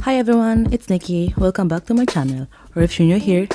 Hi everyone, it's Nikki. Welcome back to my channel. Or if you're new here,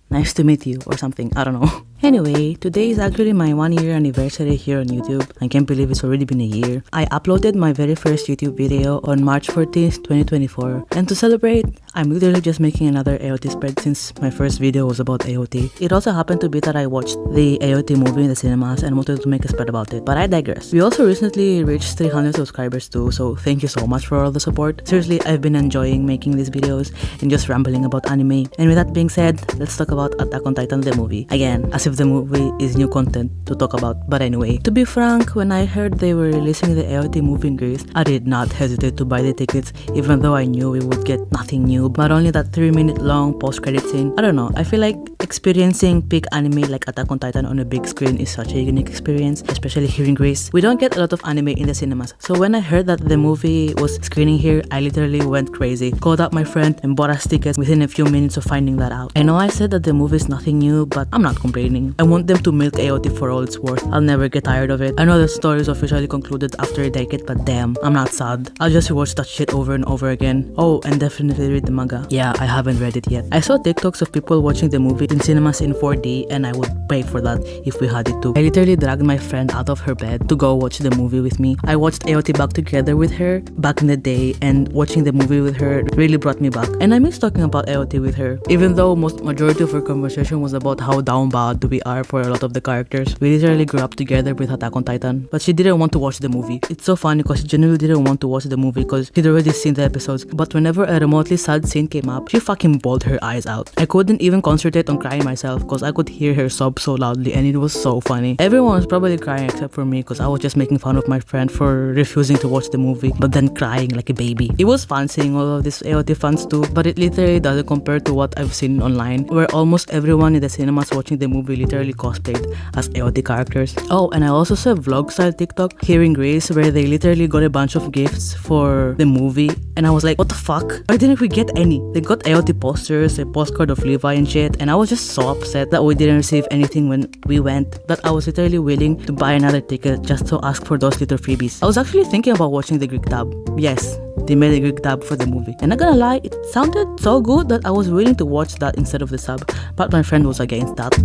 nice to meet you or something, I don't know. Anyway, today is actually my 1 year anniversary here on YouTube. I can't believe it's already been a year. I uploaded my very first YouTube video on March 14th, 2024. And to celebrate, I'm literally just making another AOT spread since my first video was about AOT. It also happened to be that I watched the AOT movie in the cinemas and wanted to make a spread about it. But I digress. We also recently reached 300 subscribers too, so thank you so much for all the support. Seriously, I've been enjoying making these videos and just rambling about anime. And with that being said, let's talk about Attack on Titan the movie. Again, as if the movie is new content to talk about. But anyway, to be frank, when I heard they were releasing the AOT movie in Greece, I did not hesitate to buy the tickets even though I knew we would get nothing new, but only that 3-minute long post-credit scene. I don't know, I feel like experiencing big anime like Attack on Titan on a big screen is such a unique experience, especially here in Greece. We don't get a lot of anime in the cinemas, so when I heard that the movie was screening here, I literally went crazy. Called up my friend and bought us tickets within a few minutes of finding that out. I know I said that the movie is nothing new, but I'm not complaining. I want them to milk AOT for all it's worth. I'll never get tired of it. I know the story is officially concluded after a decade, but damn, I'm not sad. I'll just watch that shit over and over again. Oh, and definitely read the manga. Yeah, I haven't read it yet. I saw TikToks of people watching the movie in cinemas in 4D, and I would pay for that if we had it too. I literally dragged my friend out of her bed to go watch the movie with me. I watched AOT back together with her back in the day, and watching the movie with her really brought me back. And I miss talking about AOT with her. Even though majority of our conversation was about how down bad we are for a lot of the characters. We literally grew up together with Attack on Titan, but she didn't want to watch the movie. It's so funny because she genuinely didn't want to watch the movie because she'd already seen the episodes, but whenever a remotely sad scene came up, she fucking bawled her eyes out. I couldn't even concentrate on crying myself because I could hear her sob so loudly, and it was so funny. Everyone was probably crying except for me because I was just making fun of my friend for refusing to watch the movie but then crying like a baby. It was fun seeing all of these AOT fans too, but it literally doesn't compare to what I've seen online, where almost everyone in the cinemas watching the movie literally cosplayed as AOT characters. Oh, and I also saw a vlog style TikTok here in Greece where they literally got a bunch of gifts for the movie, and I was like, what the fuck? Why didn't we get any? They got AOT posters, a postcard of Levi and shit, and I was just so upset that we didn't receive anything when we went that I was literally willing to buy another ticket just to ask for those little freebies. I was actually thinking about watching the Greek dub. Yes, they made a Greek dub for the movie, and not gonna lie, it sounded so good that I was willing to watch that instead of the sub, but my friend was against that.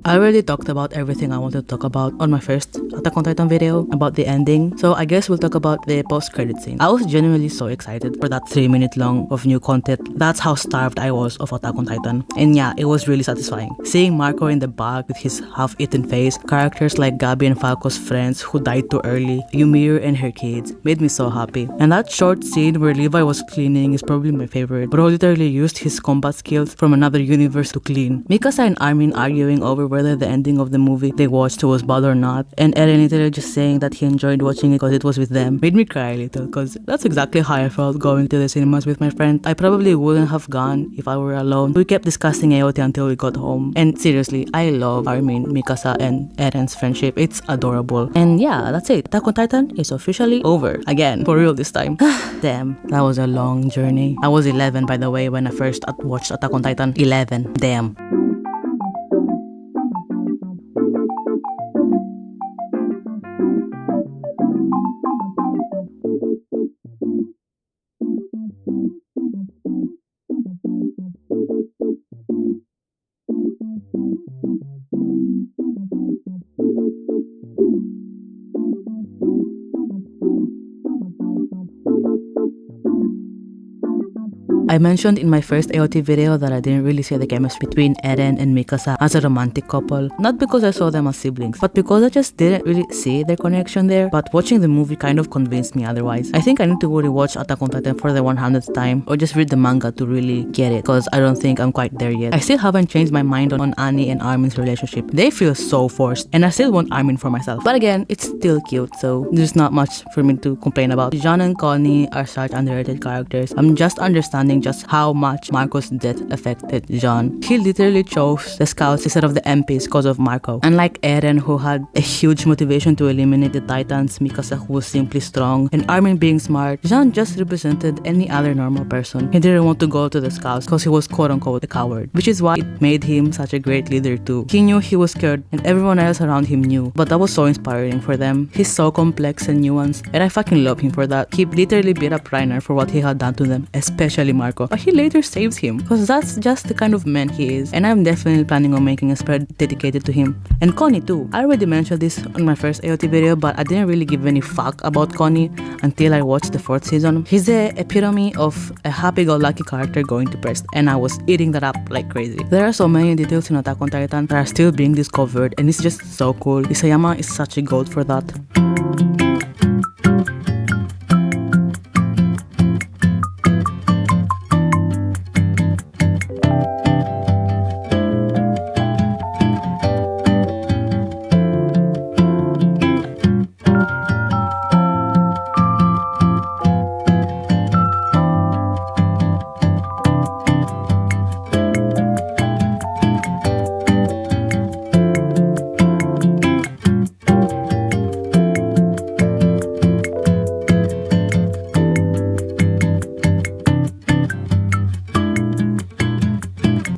I already talked about everything I wanted to talk about on my first Attack on Titan video about the ending, so I guess we'll talk about the post-credit scene. I was genuinely so excited for that 3-minute long of new content. That's how starved I was of Attack on Titan. And yeah, it was really satisfying. Seeing Marco in the back with his half-eaten face, characters like Gabi and Falco's friends who died too early, Ymir and her kids, made me so happy. And that short scene where Levi was cleaning is probably my favorite. Bro literally used his combat skills from another universe to clean. Mikasa and Armin arguing over whether the ending of the movie they watched was bad or not, and Eren literally just saying that he enjoyed watching it because it was with them, made me cry a little because that's exactly how I felt going to the cinemas with my friend. I probably wouldn't have gone if I were alone. We kept discussing AOT until we got home, and seriously, I love Armin, Mikasa, and Eren's friendship. It's adorable. And yeah, that's it. Attack on Titan is officially over. Again, for real this time. Damn, that was a long journey. I was 11 by the way when I first watched Attack on Titan. 11. Damn. I mentioned in my first AOT video that I didn't really see the chemistry between Eren and Mikasa as a romantic couple. Not because I saw them as siblings, but because I just didn't really see their connection there. But watching the movie kind of convinced me otherwise. I think I need to rewatch Attack on Titan for the 100th time or just read the manga to really get it, because I don't think I'm quite there yet. I still haven't changed my mind on Annie and Armin's relationship. They feel so forced and I still want Armin for myself. But again, it's still cute, so there's not much for me to complain about. Jean and Connie are such underrated characters. I'm just understanding just how much Marco's death affected Jean. He literally chose the scouts instead of the MPs because of Marco. Unlike Eren, who had a huge motivation to eliminate the Titans, Mikasa, who was simply strong, and Armin being smart, Jean just represented any other normal person. He didn't want to go to the scouts because he was quote-unquote a coward, which is why it made him such a great leader too. He knew he was scared and everyone else around him knew, but that was so inspiring for them. He's so complex and nuanced, and I fucking love him for that. He literally beat up Reiner for what he had done to them, especially Marco, but he later saves him because that's just the kind of man he is, and I'm definitely planning on making a spread dedicated to him. And Connie too. I already mentioned this on my first AOT video, but I didn't really give any fuck about Connie until I watched the 4th season. He's the epitome of a happy-go-lucky character going depressed, and I was eating that up like crazy. There are so many details in Attack on Titan that are still being discovered, and it's just so cool. Isayama is such a goat for that.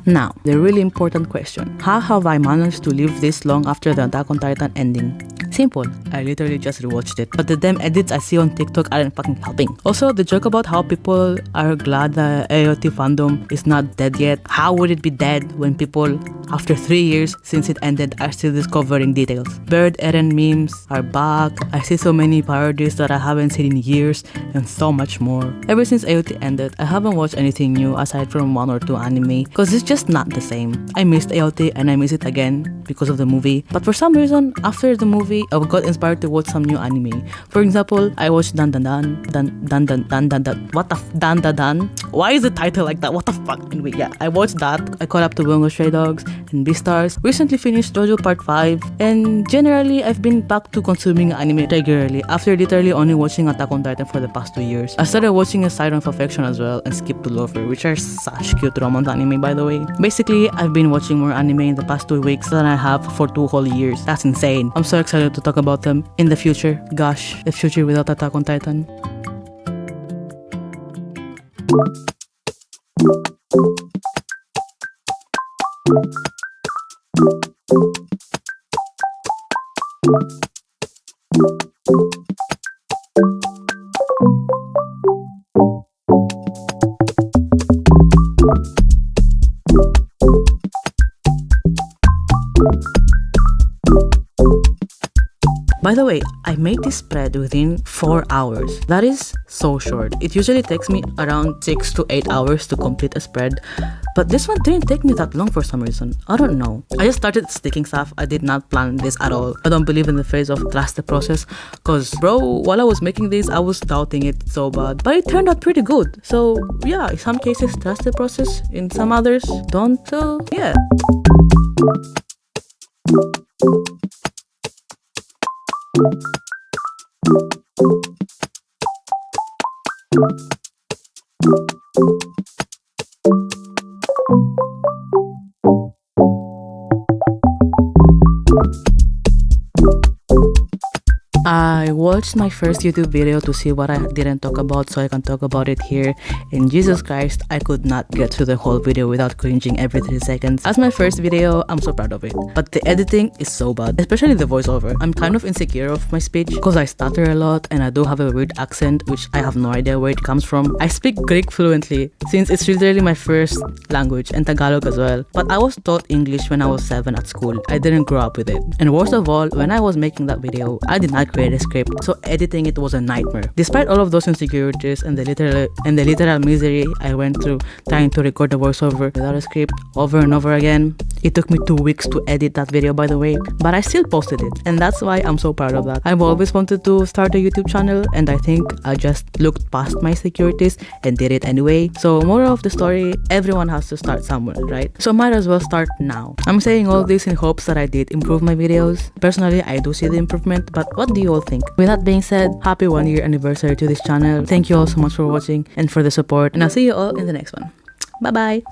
Now, the really important question. How have I managed to live this long after the Attack on Titan ending? Simple, I literally just rewatched it. But the damn edits I see on TikTok aren't fucking helping. Also, the joke about how people are glad the AOT fandom is not dead yet. How would it be dead when people, after 3 years since it ended, are still discovering details? Bird Eren memes are back. I see so many parodies that I haven't seen in years, and so much more. Ever since AOT ended, I haven't watched anything new aside from 1 or 2 anime, because it's just not the same. I missed AOT and I miss it again because of the movie. But for some reason, after the movie, I got inspired to watch some new anime. For example, I watched Dan. What the Dan? Why is the title like that? What the fuck? Anyway, yeah, I watched that. I caught up to Bungo Stray Dogs and Beastars. Recently finished JoJo Part 5, and generally I've been back to consuming anime regularly after literally only watching Attack on Titan for the past 2 years. I started watching a Siren of Affection as well and skipped to Lover, which are such cute romance anime by the way. Basically, I've been watching more anime in the past 2 weeks than I have for 2 whole years. That's insane. I'm so excited to talk about them in the future. Gosh, the future without Attack on Titan. By the way, I made this spread within 4 hours. That is so short. It usually takes me around 6 to 8 hours to complete a spread, but this one didn't take me that long for some reason. I don't know. I just started sticking stuff. I did not plan this at all. I don't believe in the phrase of trust the process, cause bro, while I was making this, I was doubting it so bad, but it turned out pretty good. So yeah, in some cases trust the process, in some others don't. So yeah. I watched my first YouTube video to see what I didn't talk about so I can talk about it here, and Jesus Christ, I could not get through the whole video without cringing every 3 seconds. As my first video, I'm so proud of it, but the editing is so bad, especially the voiceover. I'm kind of insecure of my speech because I stutter a lot and I do have a weird accent which I have no idea where it comes from. I speak Greek fluently since it's literally my first language, and Tagalog as well, but I was taught English when I was 7 at school. I didn't grow up with it. And worst of all, when I was making that video, I did not create a script. so editing it was a nightmare. Despite all of those insecurities and the literal misery I went through trying to record the voiceover without a script over and over again. It took me 2 weeks to edit that video, by the way, but I still posted it, and that's why I'm so proud of that. I've always wanted to start a YouTube channel, and I think I just looked past my insecurities and did it anyway. So moral of the story, everyone has to start somewhere, right? So might as well start now. I'm saying all this in hopes that I did improve my videos. Personally, I do see the improvement, but what do you all think? With that being said, happy 1-year anniversary to this channel. Thank you all so much for watching and for the support, and I'll see you all in the next one. Bye bye.